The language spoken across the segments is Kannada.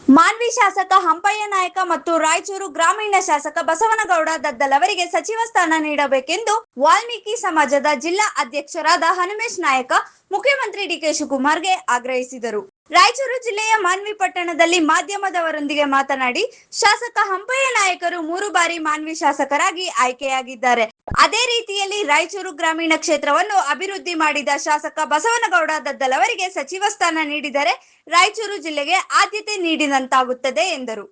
ಮಾನ್ವಿ ಶಾಸಕ ಹಂಪಯ್ಯ ನಾಯಕ ಮತ್ತು ರಾಯಚೂರು ಗ್ರಾಮೀಣ ಶಾಸಕ ಬಸವನಗೌಡ ದದ್ದಲ್ ಅವರಿಗೆ ಸಚಿವ ಸ್ಥಾನ ನೀಡಬೇಕೆಂದು ವಾಲ್ಮೀಕಿ ಸಮಾಜದ ಜಿಲ್ಲಾ ಅಧ್ಯಕ್ಷರಾದ ಹನುಮೇಶ್ ನಾಯಕ ಮುಖ್ಯಮಂತ್ರಿ ಡಿಕೆ ಶಿವಕುಮಾರ್ಗೆ ಆಗ್ರಹಿಸಿದರು. ರಾಯಚೂರು ಜಿಲ್ಲೆಯ ಮಾನ್ವಿ ಪಟ್ಟಣದಲ್ಲಿ ಮಾಧ್ಯಮದವರೊಂದಿಗೆ ಮಾತನಾಡಿ, ಶಾಸಕ ಹಂಪಯ್ಯ ನಾಯಕರು 3 ಬಾರಿ ಮಾನ್ವಿ ಶಾಸಕರಾಗಿ ಆಯ್ಕೆಯಾಗಿದ್ದಾರೆ. ಅದೇ ರೀತಿಯಲ್ಲಿ ರಾಯಚೂರು ಗ್ರಾಮೀಣ ಕ್ಷೇತ್ರವನ್ನು ಅಭಿವೃದ್ಧಿ ಮಾಡಿದ ಶಾಸಕ ಬಸವನಗೌಡ ದದ್ದಲ್ ಅವರಿಗೆ ಸಚಿವ ಸ್ಥಾನ ನೀಡಿದರೆ ರಾಯಚೂರು ಜಿಲ್ಲೆಗೆ ಆದ್ಯತೆ ನೀಡಿದಂತಾಗುತ್ತದೆ ಎಂದರು.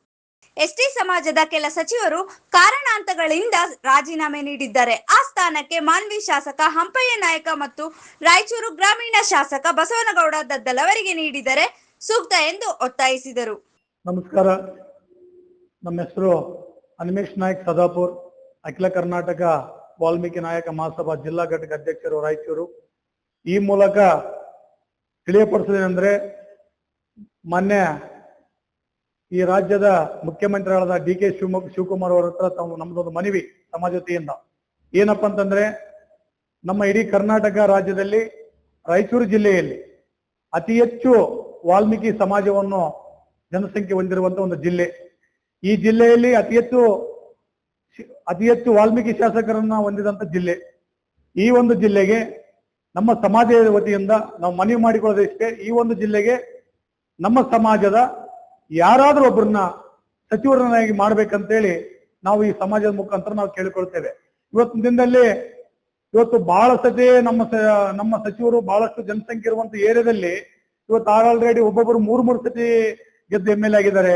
ಎಸ್ಟಿ ಸಮಾಜದ ಕೆಲ ಸಚಿವರು ಕಾರಣಾಂತರಗಳಿಂದ ರಾಜೀನಾಮೆ ನೀಡಿದ್ದಾರೆ. ಆ ಸ್ಥಾನಕ್ಕೆ ಮಾನ್ವಿ ಶಾಸಕ ಹಂಪಯ್ಯ ನಾಯಕ ಮತ್ತು ರಾಯಚೂರು ಗ್ರಾಮೀಣ ಶಾಸಕ ಬಸವನಗೌಡ ದದ್ದಲ್ ಅವರಿಗೆ ನೀಡಿದರೆ ಸೂಕ್ತ ಎಂದು ಒತ್ತಾಯಿಸಿದರು. ನಮಸ್ಕಾರ. ನಮ್ಮ ಹೆಸರು ಹನುಮೇಶ್ ನಾಯಕ್ ಸದಾಪುರ್, ಅಖಿಲ ಕರ್ನಾಟಕ ವಾಲ್ಮೀಕಿ ನಾಯಕ ಮಹಾಸಭಾ ಜಿಲ್ಲಾ ಘಟಕ ಅಧ್ಯಕ್ಷರು ರಾಯಚೂರು. ಈ ಮೂಲಕ ತಿಳಿಯಪಡಿಸೋದೇನೆಂದ್ರೆ, ಮೊನ್ನೆ ಈ ರಾಜ್ಯದ ಮುಖ್ಯಮಂತ್ರಿಗಳಾದ ಡಿ.ಕೆ. ಶಿವಕುಮಾರ್ ಅವರ ಹತ್ರ ನಮ್ದೊಂದು ಮನವಿ ಸಮಾಜ ವತಿಯಿಂದ ಏನಪ್ಪಾ ಅಂತಂದ್ರೆ, ನಮ್ಮ ಇಡೀ ಕರ್ನಾಟಕ ರಾಜ್ಯದಲ್ಲಿ ರಾಯಚೂರು ಜಿಲ್ಲೆಯಲ್ಲಿ ಅತಿ ಹೆಚ್ಚು ವಾಲ್ಮೀಕಿ ಸಮಾಜವನ್ನು ಜನಸಂಖ್ಯೆ ಹೊಂದಿರುವಂತ ಒಂದು ಜಿಲ್ಲೆ. ಈ ಜಿಲ್ಲೆಯಲ್ಲಿ ಅತಿ ಹೆಚ್ಚು ವಾಲ್ಮೀಕಿ ಶಾಸಕರನ್ನ ಹೊಂದಿದಂತ ಜಿಲ್ಲೆ. ಈ ಒಂದು ಜಿಲ್ಲೆಗೆ ನಮ್ಮ ಸಮಾಜದ ವತಿಯಿಂದ ನಾವು ಮನವಿ ಮಾಡಿಕೊಳ್ಳೋದಿಷ್ಟೇ, ಈ ಒಂದು ಜಿಲ್ಲೆಗೆ ನಮ್ಮ ಸಮಾಜದ ಯಾರಾದ್ರೂ ಒಬ್ಬರನ್ನ ಸಚಿವರನ್ನಾಗಿ ಮಾಡ್ಬೇಕಂತೇಳಿ ನಾವು ಈ ಸಮಾಜದ ಮುಖಾಂತರ ನಾವು ಕೇಳಿಕೊಳ್ತೇವೆ. ಇವತ್ತಿನ ದಿನದಲ್ಲಿ ಬಹಳ ಸತಿ ನಮ್ಮ ಸಚಿವರು ಬಹಳಷ್ಟು ಜನಸಂಖ್ಯೆ ಇರುವಂತ ಏರಿಯಾದಲ್ಲಿ ಇವತ್ತು ಆಲ್ರೆಡಿ ಒಬ್ಬೊಬ್ರು 3 ಸತಿ ಗೆದ್ದು MLA ಆಗಿದ್ದಾರೆ,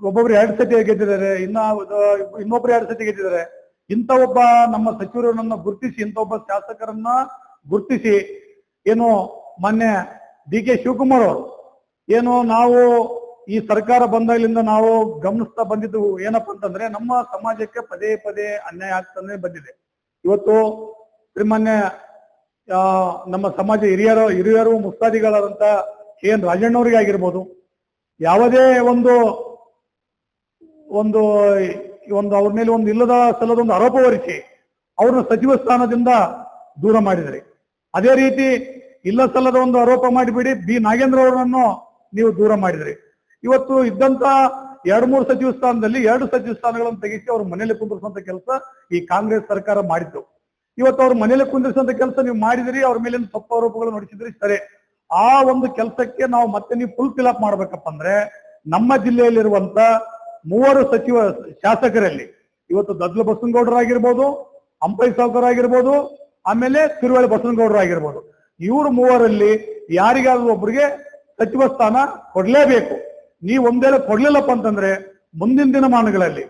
ಒಬ್ಬೊಬ್ರು 2 ಸತಿ ಗೆದ್ದಿದ್ದಾರೆ, ಇನ್ನೊಬ್ರು 2 ಸತಿ ಗೆದ್ದಿದ್ದಾರೆ. ಇಂಥ ಒಬ್ಬ ನಮ್ಮ ಸಚಿವರನ್ನ ಗುರುತಿಸಿ, ಇಂಥ ಒಬ್ಬ ಶಾಸಕರನ್ನ ಗುರುತಿಸಿ ಏನು ಮೊನ್ನೆ ಡಿ.ಕೆ. ಶಿವಕುಮಾರ್ ಅವರು ಏನು ನಾವು ಈ ಸರ್ಕಾರ ಬಂದಾಗಲಿಂದ ನಾವು ಗಮನಿಸ್ತಾ ಬಂದಿದ್ದು ಏನಪ್ಪಾ ಅಂತಂದ್ರೆ, ನಮ್ಮ ಸಮಾಜಕ್ಕೆ ಪದೇ ಪದೇ ಅನ್ಯಾಯ ಆಗ್ತಾನೆ ಬಂದಿದೆ. ಇವತ್ತು ಮೊನ್ನೆ ನಮ್ಮ ಸಮಾಜ ಹಿರಿಯರು ಮುಸ್ತಾದಿಗಳಾದಂತ KN ರಾಜಣ್ಣವರಿಗೆ ಆಗಿರ್ಬೋದು, ಯಾವುದೇ ಒಂದು ಅವ್ರ ಮೇಲೆ ಒಂದು ಇಲ್ಲದ ಸಲ್ಲದ ಒಂದು ಆರೋಪ ಹೊರಿಸಿ ಅವ್ರನ್ನ ಸಚಿವ ಸ್ಥಾನದಿಂದ ದೂರ ಮಾಡಿದ್ರಿ. ಅದೇ ರೀತಿ ಇಲ್ಲ ಸಲ್ಲದ ಒಂದು ಆರೋಪ ಮಾಡಿಬಿಡಿ ಬಿ ನಾಗೇಂದ್ರ ಅವರನ್ನು ನೀವು ದೂರ ಮಾಡಿದ್ರಿ. ಇವತ್ತು ಇದ್ದಂತ 2-3 ಸಚಿವ ಸ್ಥಾನದಲ್ಲಿ 2 ಸಚಿವ ಸ್ಥಾನಗಳನ್ನು ತೆಗಿಸಿ ಅವ್ರ ಮನೇಲಿ ಕುಂದಿರಿಸುವಂತ ಕೆಲಸ ಈ ಕಾಂಗ್ರೆಸ್ ಸರ್ಕಾರ ಮಾಡಿತ್ತು. ಇವತ್ತು ಅವ್ರ ಮನೇಲಿ ಕುಂದಿರಿಸುವಂತ ಕೆಲಸ ನೀವು ಮಾಡಿದ್ರಿ, ಅವ್ರ ಮೇಲೆ ತಪ್ಪು ಆರೋಪಗಳು ನಡೆಸಿದ್ರಿ. ಸರಿ, ಆ ಒಂದು ಕೆಲಸಕ್ಕೆ ನಾವು ಮತ್ತೆ ನೀವು ಫುಲ್ ಫಿಲ್ ಅಪ್ ಮಾಡ್ಬೇಕಪ್ಪ ಅಂದ್ರೆ, ನಮ್ಮ ಜಿಲ್ಲೆಯಲ್ಲಿರುವಂತ 3 ಶಾಸಕರಲ್ಲಿ ಇವತ್ತು ದದ್ಲ ಬಸವನಗೌಡರಾಗಿರ್ಬೋದು, ಹಂಪಯ್ಯ ಸಾವ್ಕಾರ ಆಗಿರ್ಬೋದು, ಆಮೇಲೆ ತಿರುವಳಿ ಬಸವನಗೌಡರಾಗಿರ್ಬೋದು, ಇವ್ರು 3ರಲ್ಲಿ ಯಾರಿಗಾದ್ರೂ ಒಬ್ಬರಿಗೆ ಸಚಿವ ಸ್ಥಾನ ಕೊಡ್ಲೇಬೇಕು. ನೀವು ಒಂದೇಳೆ ಕೊಡ್ಲಿಲ್ಲಪ್ಪ ಅಂತಂದ್ರೆ ಮುಂದಿನ ದಿನಮಾನಗಳಲ್ಲಿ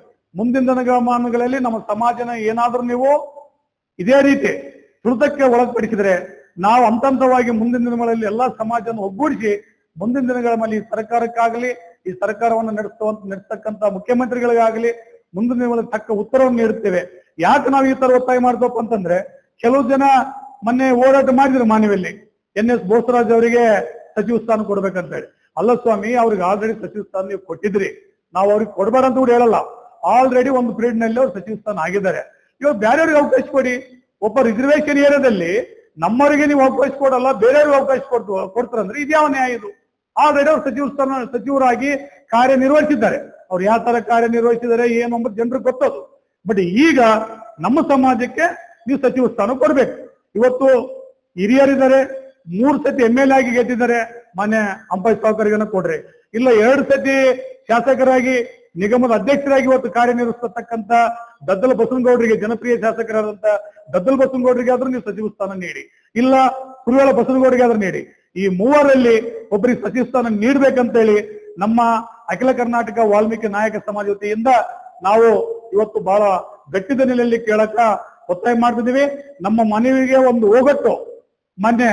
ನಮ್ಮ ಸಮಾಜನ ಏನಾದ್ರೂ ನೀವು ಇದೇ ರೀತಿ ತುಳಿತಕ್ಕೆ ಒಳಪಡಿಸಿದ್ರೆ ನಾವು ಹಂತವಾಗಿ ಮುಂದಿನ ದಿನಗಳಲ್ಲಿ ಎಲ್ಲಾ ಸಮಾಜನ ಒಗ್ಗೂಡಿಸಿ ಮುಂದಿನ ದಿನಗಳಲ್ಲಿ ಈ ಸರ್ಕಾರಕ್ಕಾಗಲಿ, ಈ ಸರ್ಕಾರವನ್ನು ನಡೆಸ್ತಕ್ಕಂತ ಮುಖ್ಯಮಂತ್ರಿಗಳಿಗಾಗಲಿ ಮುಂದಿನ ದಿನಗಳಲ್ಲಿ ತಕ್ಕ ಉತ್ತರವನ್ನು ನೀಡುತ್ತೇವೆ. ಯಾಕೆ ನಾವು ಈ ತರ ಒತ್ತಾಯ ಮಾಡ್ತಪ್ಪ ಅಂತಂದ್ರೆ, ಕೆಲವು ಜನ ಮೊನ್ನೆ ಹೋರಾಟ ಮಾಡಿದ್ರು ಮಾನ್ಯದಲ್ಲಿ NS ಬೋಸರಾಜ್ ಅವರಿಗೆ ಸಚಿವ ಸ್ಥಾನ ಕೊಡ್ಬೇಕಂತ ಹೇಳಿ. ಅಲ್ಲ ಸ್ವಾಮಿ, ಅವ್ರಿಗೆ ಆಲ್ರೆಡಿ ಸಚಿವ ಸ್ಥಾನ ನೀವು ಕೊಟ್ಟಿದ್ರಿ, ನಾವು ಅವ್ರಿಗೆ ಕೊಡ್ಬೇಡ ಅಂತ ಕೂಡ ಹೇಳಲ್ಲ. ಆಲ್ರೆಡಿ ಒಂದು ಪೀರಿಯಡ್ ನಲ್ಲಿ ಅವ್ರು ಸಚಿವ ಸ್ಥಾನ ಆಗಿದ್ದಾರೆ. ಇವಾಗ ಬೇರೆಯವ್ರಿಗೆ ಅವಕಾಶ ಕೊಡಿ. ಒಬ್ಬ ರಿಸರ್ವೇಶನ್ ಏರಿಯಾದಲ್ಲಿ ನಮ್ಮವರಿಗೆ ನೀವು ಅವಕಾಶ ಕೊಡಲ್ಲ, ಬೇರೆಯವ್ರಿಗೆ ಅವಕಾಶ ಕೊಡ್ತಾರಂದ್ರೆ ಇದ್ಯಾವ ನ್ಯಾಯ ಇದು? ಆಲ್ರೆಡಿ ಅವ್ರು ಸಚಿವರಾಗಿ ಕಾರ್ಯನಿರ್ವಹಿಸಿದ್ದಾರೆ. ಅವ್ರು ಯಾವ ತರ ಕಾರ್ಯನಿರ್ವಹಿಸಿದ್ದಾರೆ ಏನು ಅಂಬುದು ಜನರಿಗೆ ಗೊತ್ತದು. ಬಟ್ ಈಗ ನಮ್ಮ ಸಮಾಜಕ್ಕೆ ನೀವು ಸಚಿವ ಸ್ಥಾನ ಕೊಡ್ಬೇಕು. ಇವತ್ತು ಹಿರಿಯರಿದ್ದಾರೆ, 3 ಸತಿ MLA ಆಗಿ ಗೆದ್ದಿದ್ದಾರೆ, ಮೊನ್ನೆ ಹಂಪಯ್ಯ ಸಾವ್ಕರಿಗೆ ಕೊಡ್ರಿ. ಇಲ್ಲ 2 ಸತಿ ಶಾಸಕರಾಗಿ ನಿಗಮದ ಅಧ್ಯಕ್ಷರಾಗಿ ಇವತ್ತು ಕಾರ್ಯನಿರ್ವಹಿಸತಕ್ಕಂತ ದದ್ದಲ ಬಸವನಗೌಡರಿಗೆ, ಜನಪ್ರಿಯ ಶಾಸಕರಾದಂತ ದದ್ದಲ ಬಸವನಗೌಡರಿಗೆ ಆದ್ರೂ ನೀವು ಸಚಿವ ಸ್ಥಾನ ನೀಡಿ, ಇಲ್ಲ ಕುರುವೇಳ ಬಸವನಗೌಡರಿಗೆ ಆದ್ರೂ ನೀಡಿ. ಈ 3ರಲ್ಲಿ ಒಬ್ಬರಿಗೆ ಸಚಿವ ಸ್ಥಾನ ನೀಡ್ಬೇಕಂತೇಳಿ ನಮ್ಮ ಅಖಿಲ ಕರ್ನಾಟಕ ವಾಲ್ಮೀಕಿ ನಾಯಕ ಸಮಾಜ ವತಿಯಿಂದ ನಾವು ಇವತ್ತು ಬಹಳ ಗಟ್ಟಿದ ನೆಲೆಯಲ್ಲಿ ಕೇಳಕ ಒತ್ತಾಯ ಮಾಡ್ತಿದ್ದೀವಿ. ನಮ್ಮ ಮನವಿಗೆ ಒಂದು ಹೋಗಟ್ಟು ಮೊನ್ನೆ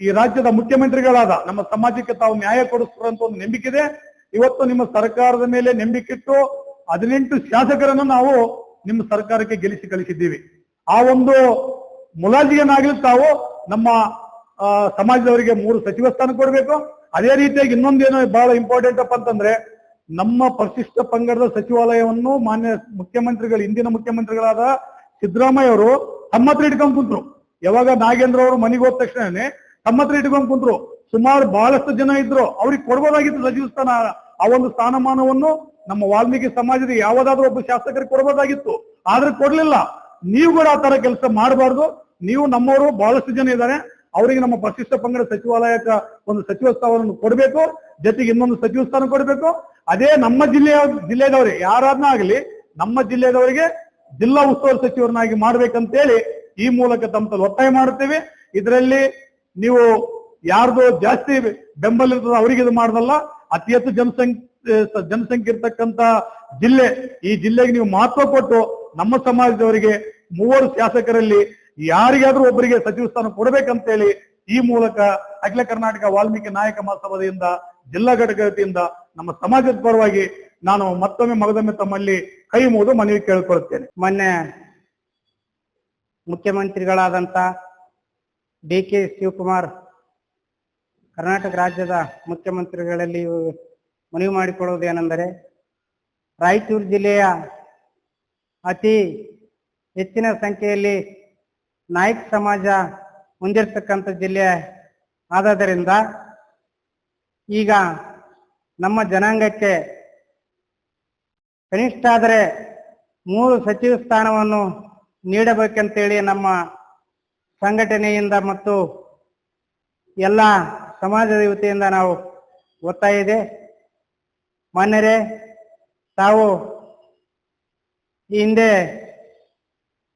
ಈ ರಾಜ್ಯದ ಮುಖ್ಯಮಂತ್ರಿಗಳಾದ ನಮ್ಮ ಸಮಾಜಕ್ಕೆ ತಾವು ನ್ಯಾಯ ಕೊಡಿಸ್ತಾರಂತ ಒಂದು ನಂಬಿಕೆ ಇದೆ. ಇವತ್ತು ನಿಮ್ಮ ಸರ್ಕಾರದ ಮೇಲೆ ನಂಬಿಕೆಟ್ಟು 18 ಶಾಸಕರನ್ನು ನಾವು ನಿಮ್ಮ ಸರ್ಕಾರಕ್ಕೆ ಗೆಲ್ಲಿಸಿ ಕಳಿಸಿದ್ದೀವಿ. ಆ ಒಂದು ಮುಲಾಜಿಗೆನಾಗಲಿ ತಾವು ನಮ್ಮ ಸಮಾಜದವರಿಗೆ 3 ಸಚಿವ ಸ್ಥಾನ ಕೊಡ್ಬೇಕು. ಅದೇ ರೀತಿಯಾಗಿ ಇನ್ನೊಂದೇನೋ ಬಹಳ ಇಂಪಾರ್ಟೆಂಟ್ ಅಪ್ಪ ಅಂತಂದ್ರೆ, ನಮ್ಮ ಪರಿಶಿಷ್ಟ ಪಂಗಡದ ಸಚಿವಾಲಯವನ್ನು ಮಾನ್ಯ ಹಿಂದಿನ ಮುಖ್ಯಮಂತ್ರಿಗಳಾದ ಸಿದ್ದರಾಮಯ್ಯ ಅವರು ತಮ್ಮ ಹತ್ರ ಇಟ್ಕೊಂಡ್ ಕುಂತ್ರು. ಯಾವಾಗ ನಾಗೇಂದ್ರ ಅವರು ಮನೆಗೆ ಹೋದ ತಕ್ಷಣನೇ ತಮ್ಮ ಹತ್ರ ಇಟ್ಕೊಂಡ್ ಕುಂತ್ರು. ಸುಮಾರು ಬಹಳಷ್ಟು ಜನ ಇದ್ರು, ಅವ್ರಿಗೆ ಕೊಡ್ಬೋದಾಗಿತ್ತು ಸಚಿವ ಸ್ಥಾನ. ಆ ಒಂದು ಸ್ಥಾನಮಾನವನ್ನು ನಮ್ಮ ವಾಲ್ಮೀಕಿ ಸಮಾಜದ ಯಾವುದಾದ್ರೂ ಒಬ್ಬ ಶಾಸಕರಿಗೆ ಕೊಡಬಹುದಾಗಿತ್ತು, ಆದ್ರೆ ಕೊಡ್ಲಿಲ್ಲ. ನೀವು ಕೂಡ ಆ ತರ ಕೆಲಸ ಮಾಡಬಾರ್ದು. ನೀವು ನಮ್ಮವರು ಬಹಳಷ್ಟು ಜನ ಇದ್ದಾರೆ, ಅವರಿಗೆ ನಮ್ಮ ಪರಿಶಿಷ್ಟ ಪಂಗಡ ಸಚಿವಾಲಯಕ್ಕೆ ಒಂದು ಸಚಿವ ಸ್ಥಾನವನ್ನು ಕೊಡಬೇಕು, ಜೊತೆಗೆ ಇನ್ನೊಂದು ಸಚಿವ ಸ್ಥಾನ ಕೊಡಬೇಕು. ಅದೇ ನಮ್ಮ ಜಿಲ್ಲೆದವರಿಗೆ ಯಾರಾದ್ರೂ ಆಗಲಿ ನಮ್ಮ ಜಿಲ್ಲೆದವರಿಗೆ ಜಿಲ್ಲಾ ಉಸ್ತುವಾರಿ ಸಚಿವರನ್ನಾಗಿ ಮಾಡ್ಬೇಕಂತೇಳಿ ಈ ಮೂಲಕ ತಮ್ಮಲ್ಲಿ ಒತ್ತಾಯ ಮಾಡುತ್ತೇವೆ. ಇದರಲ್ಲಿ ನೀವು ಯಾರ್ದು ಜಾಸ್ತಿ ಬೆಂಬಲ ಇರ್ತದೆ ಅವರಿಗೆ ಇದು ಮಾಡದಲ್ಲ, ಅತಿ ಹೆಚ್ಚು ಜನಸಂಖ್ಯೆ ಇರ್ತಕ್ಕಂತ ಜಿಲ್ಲೆ, ಈ ಜಿಲ್ಲೆಗೆ ನೀವು ಮಹತ್ವ ಕೊಟ್ಟು ನಮ್ಮ ಸಮಾಜದವರಿಗೆ 3 ಶಾಸಕರಲ್ಲಿ ಯಾರಿಗಾದ್ರೂ ಒಬ್ಬರಿಗೆ ಸಚಿವ ಸ್ಥಾನ ಕೊಡಬೇಕಂತೇಳಿ ಈ ಮೂಲಕ ಅಖಿಲ ಕರ್ನಾಟಕ ವಾಲ್ಮೀಕಿ ನಾಯಕ ಮಹಾಸಭಾದಿಂದ ಜಿಲ್ಲಾ ಘಟಕ ವತಿಯಿಂದ ನಮ್ಮ ಸಮಾಜದ ಪರವಾಗಿ ನಾನು ಮತ್ತೊಮ್ಮೆ ಮಗದೊಮ್ಮೆ ತಮ್ಮಲ್ಲಿ ಕೈ ಮುಗಿದು ಮನವಿ ಕೇಳಿಕೊಳ್ಳುತ್ತೇನೆ. ಮೊನ್ನೆ ಮುಖ್ಯಮಂತ್ರಿಗಳಾದಂತ DK ಶಿವಕುಮಾರ್ ಕರ್ನಾಟಕ ರಾಜ್ಯದ ಮುಖ್ಯಮಂತ್ರಿಗಳಲ್ಲಿ ಮನವಿ ಮಾಡಿಕೊಳ್ಳುವುದೇನೆಂದರೆ, ರಾಯಚೂರು ಜಿಲ್ಲೆಯ ಅತಿ ಹೆಚ್ಚಿನ ಸಂಖ್ಯೆಯಲ್ಲಿ ನಾಯಕ ಸಮಾಜ ಹೊಂದಿರತಕ್ಕಂಥ ಜಿಲ್ಲೆ ಆದದರಿಂದ ಈಗ ನಮ್ಮ ಜನಾಂಗಕ್ಕೆ ಕನಿಷ್ಠ ಆದರೆ 3 ಸಚಿವ ಸ್ಥಾನವನ್ನು ನೀಡಬೇಕಂತೇಳಿ ನಮ್ಮ ಸಂಘಟನೆಯಿಂದ ಮತ್ತು ಎಲ್ಲ ಸಮಾಜದ ವತಿಯಿಂದ ನಾವು ಒತ್ತಾಯ ಇದೆ. ಮಾನ್ಯರೇ, ತಾವು ಈ ಹಿಂದೆ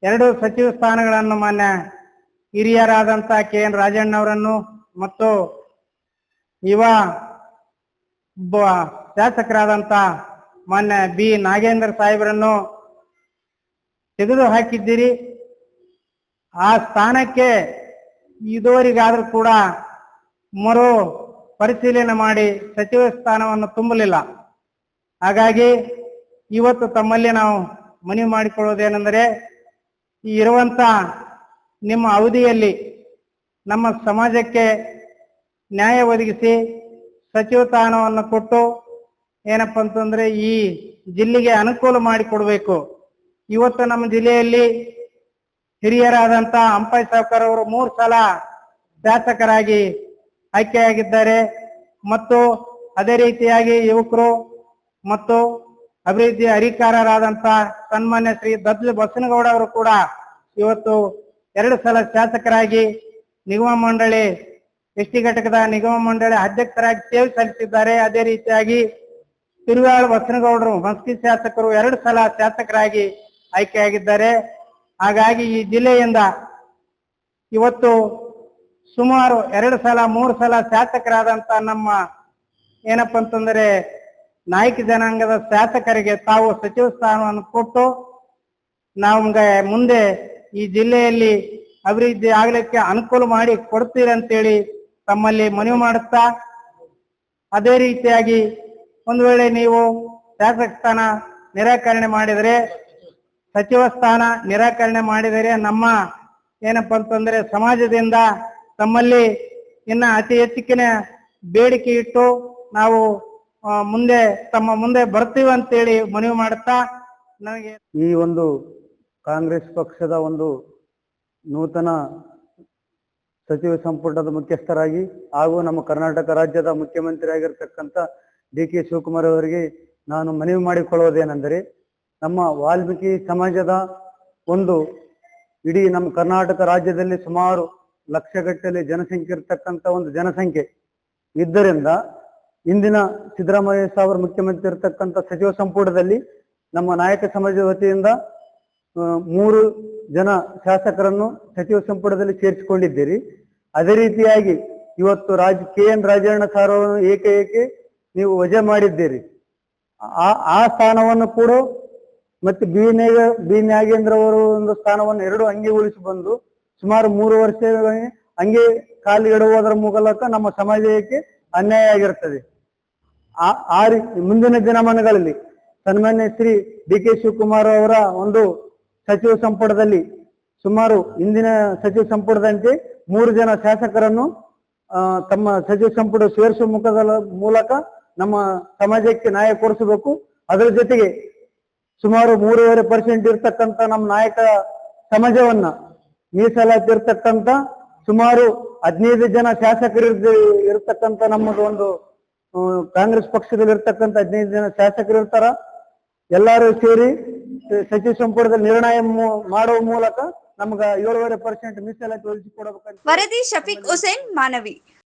2 ಸಚಿವ ಸ್ಥಾನಗಳನ್ನು ಮಾನ್ಯ ಹಿರಿಯರಾದಂಥ KN ರಾಜಣ್ಣವರನ್ನು ಮತ್ತು ಯುವ ಶಾಸಕರಾದಂಥ ಮಾನ್ಯ B ನಾಗೇಂದ್ರ ಸಾಹೇಬರನ್ನು ತೆಗೆದು ಹಾಕಿದ್ದೀರಿ. ಆ ಸ್ಥಾನಕ್ಕೆ ಇದುವರೆಗಾದ್ರೂ ಕೂಡ ಮರು ಪರಿಶೀಲನೆ ಮಾಡಿ ಸಚಿವ ಸ್ಥಾನವನ್ನು ತುಂಬಲಿಲ್ಲ. ಹಾಗಾಗಿ ಇವತ್ತು ತಮ್ಮಲ್ಲಿ ನಾವು ಮನವಿ ಮಾಡಿಕೊಳ್ಳುವುದೇನೆಂದರೆ, ಈ ಇರುವಂತ ನಿಮ್ಮ ಅವಧಿಯಲ್ಲಿ ನಮ್ಮ ಸಮಾಜಕ್ಕೆ ನ್ಯಾಯ ಒದಗಿಸಿ ಸಚಿವ ಸ್ಥಾನವನ್ನು ಕೊಟ್ಟು ಏನಪ್ಪ ಅಂತಂದ್ರೆ ಈ ಜಿಲ್ಲೆಗೆ ಅನುಕೂಲ ಮಾಡಿಕೊಡ್ಬೇಕು. ಇವತ್ತು ನಮ್ಮ ಜಿಲ್ಲೆಯಲ್ಲಿ ಹಿರಿಯರಾದಂತ ಅಂಪೈ ಸಾವ್ಕಾರ್ ಅವರು 3 ಸಲ ಶಾಸಕರಾಗಿ ಆಯ್ಕೆಯಾಗಿದ್ದಾರೆ ಮತ್ತು ಅದೇ ರೀತಿಯಾಗಿ ಯುವಕರು ಮತ್ತು ಅಭಿವೃದ್ಧಿ ಅಧಿಕಾರರಾದಂತ ಸನ್ಮಾನ್ಯ ಶ್ರೀ ದದ್ಲು ಬಸನಗೌಡ ಅವರು ಕೂಡ ಇವತ್ತು 2 ಸಲ ಶಾಸಕರಾಗಿ ನಿಗಮ ಮಂಡಳಿ ಎಸ್ಟಿ ಘಟಕದ ನಿಗಮ ಮಂಡಳಿ ಅಧ್ಯಕ್ಷರಾಗಿ ಸೇವೆ ಸಲ್ಲಿಸಿದ್ದಾರೆ. ಅದೇ ರೀತಿಯಾಗಿ ತಿರುವಾಳ ಬಸನಗೌಡರು ಮಸ್ಕಿ ಶಾಸಕರು 2 ಸಲ ಶಾಸಕರಾಗಿ ಆಯ್ಕೆಯಾಗಿದ್ದಾರೆ. ಹಾಗಾಗಿ ಈ ಜಿಲ್ಲೆಯಿಂದ ಇವತ್ತು ಸುಮಾರು 2 ಸಲ 3 ಸಲ ಶಾಸಕರಾದಂತ ನಮ್ಮ ಏನಪ್ಪ ಅಂತಂದ್ರೆ ನಾಯಕ ಜನಾಂಗದ ಶಾಸಕರಿಗೆ ತಾವು ಸಚಿವ ಸ್ಥಾನವನ್ನು ಕೊಟ್ಟು ನಮ್ಗೆ ಮುಂದೆ ಈ ಜಿಲ್ಲೆಯಲ್ಲಿ ಅಭಿವೃದ್ಧಿ ಆಗ್ಲಿಕ್ಕೆ ಅನುಕೂಲ ಮಾಡಿ ಕೊಡ್ತೀರಂತೇಳಿ ತಮ್ಮಲ್ಲಿ ಮನವಿ ಮಾಡುತ್ತಾ, ಅದೇ ರೀತಿಯಾಗಿ ಒಂದು ವೇಳೆ ನೀವು ಶಾಸಕ ಸ್ಥಾನ ನಿರಾಕರಣೆ ಮಾಡಿದರೆ, ಸಚಿವ ಸ್ಥಾನ ನಿರಾಕರಣೆ ಮಾಡಿದರೆ ನಮ್ಮ ಏನಪ್ಪ ಅಂತಂದ್ರೆ ಸಮಾಜದಿಂದ ತಮ್ಮಲ್ಲಿ ಇನ್ನ ಅತಿ ಹೆಚ್ಚಿನ ಬೇಡಿಕೆ ಇಟ್ಟು ನಾವು ಮುಂದೆ ತಮ್ಮ ಮುಂದೆ ಬರ್ತೀವಿ ಅಂತೇಳಿ ಮನವಿ ಮಾಡುತ್ತಾ, ನನಗೆ ಈ ಒಂದು ಕಾಂಗ್ರೆಸ್ ಪಕ್ಷದ ಒಂದು ನೂತನ ಸಚಿವ ಸಂಪುಟದ ಮುಖ್ಯಸ್ಥರಾಗಿ ಹಾಗೂ ನಮ್ಮ ಕರ್ನಾಟಕ ರಾಜ್ಯದ ಮುಖ್ಯಮಂತ್ರಿ ಆಗಿರ್ತಕ್ಕಂಥ DK ಶಿವಕುಮಾರ್ ಅವರಿಗೆ ನಾನು ಮನವಿ ಮಾಡಿಕೊಳ್ಳುವುದೇನೆಂದರೆ, ನಮ್ಮ ವಾಲ್ಮೀಕಿ ಸಮಾಜದ ಒಂದು ಇಡೀ ನಮ್ಮ ಕರ್ನಾಟಕ ರಾಜ್ಯದಲ್ಲಿ ಸುಮಾರು ಲಕ್ಷಗಟ್ಟಲೆ ಜನಸಂಖ್ಯೆ ಇರ್ತಕ್ಕಂಥ ಒಂದು ಜನಸಂಖ್ಯೆ ಇದ್ದರಿಂದ ಇಂದಿನ ಸಿದ್ದರಾಮಯ್ಯ ಸಾಹೇಬರು ಮುಖ್ಯಮಂತ್ರಿ ಇರ್ತಕ್ಕಂಥ ಸಚಿವ ಸಂಪುಟದಲ್ಲಿ ನಮ್ಮ ನಾಯಕ ಸಮಾಜದ ವತಿಯಿಂದ 3 ಜನ ಶಾಸಕರನ್ನು ಸಚಿವ ಸಂಪುಟದಲ್ಲಿ ಸೇರಿಸಿಕೊಂಡಿದ್ದೀರಿ. ಅದೇ ರೀತಿಯಾಗಿ ಇವತ್ತು KN ರಾಜಣ್ಣ ಸಾರ್ ಅವರನ್ನು ಏಕೆ ನೀವು ವಜಾ ಮಾಡಿದ್ದೀರಿ. ಆ ಸ್ಥಾನವನ್ನು ಕೂಡ ಮತ್ತೆ ಬಿ ನಾಗೇಂದ್ರ ಅವರು ಒಂದು ಸ್ಥಾನವನ್ನು 2 ಹಂಗೆ ಉಳಿಸಿ ಬಂದು ಸುಮಾರು 3 ವರ್ಷ ಹಂಗೆ ಖಾಲಿ ಇಡುವುದರ ಮೂಲಕ ನಮ್ಮ ಸಮಾಜಕ್ಕೆ ಅನ್ಯಾಯ ಆಗಿರ್ತದೆ. ಮುಂದಿನ ದಿನಮಾನಗಳಲ್ಲಿ ಸನ್ಮಾನ್ಯ ಶ್ರೀ DK ಶಿವಕುಮಾರ್ ಅವರ ಒಂದು ಸಚಿವ ಸಂಪುಟದಲ್ಲಿ ಸುಮಾರು ಇಂದಿನ ಸಚಿವ ಸಂಪುಟದಂತೆ 3 ಜನ ಶಾಸಕರನ್ನು ತಮ್ಮ ಸಚಿವ ಸಂಪುಟ ಸೇರಿಸುವ ಮೂಲಕ ನಮ್ಮ ಸಮಾಜಕ್ಕೆ ನ್ಯಾಯ ಕೊಡಿಸಬೇಕು. ಅದರ ಜೊತೆಗೆ ಸುಮಾರು 3.5% ಇರ್ತಕ್ಕಂಥ ನಮ್ಮ ನಾಯಕ ಸಮಾಜವನ್ನ ಮೀಸಲಾತಿ ಇರ್ತಕ್ಕಂಥ ಸುಮಾರು 15 ಜನ ಶಾಸಕರು ಇರ್ತಕ್ಕಂಥ ನಮ್ಮದು ಒಂದು ಕಾಂಗ್ರೆಸ್ ಪಕ್ಷದಲ್ಲಿ ಇರ್ತಕ್ಕಂಥ 15 ಜನ ಶಾಸಕರು ಇರ್ತಾರ. ಎಲ್ಲರೂ ಸೇರಿ ಸಚಿವ ಸಂಪುಟದಲ್ಲಿ ನಿರ್ಣಯ ಮಾಡುವ ಮೂಲಕ ನಮ್ಗ 7.5% ಮೀಸಲಾತಿ ಒದಗಿಸಿಕೊಡಬೇಕಂತ ವರದಿ ಶಫೀಕ್ ಹುಸೇನ್ ಮಾನವಿ.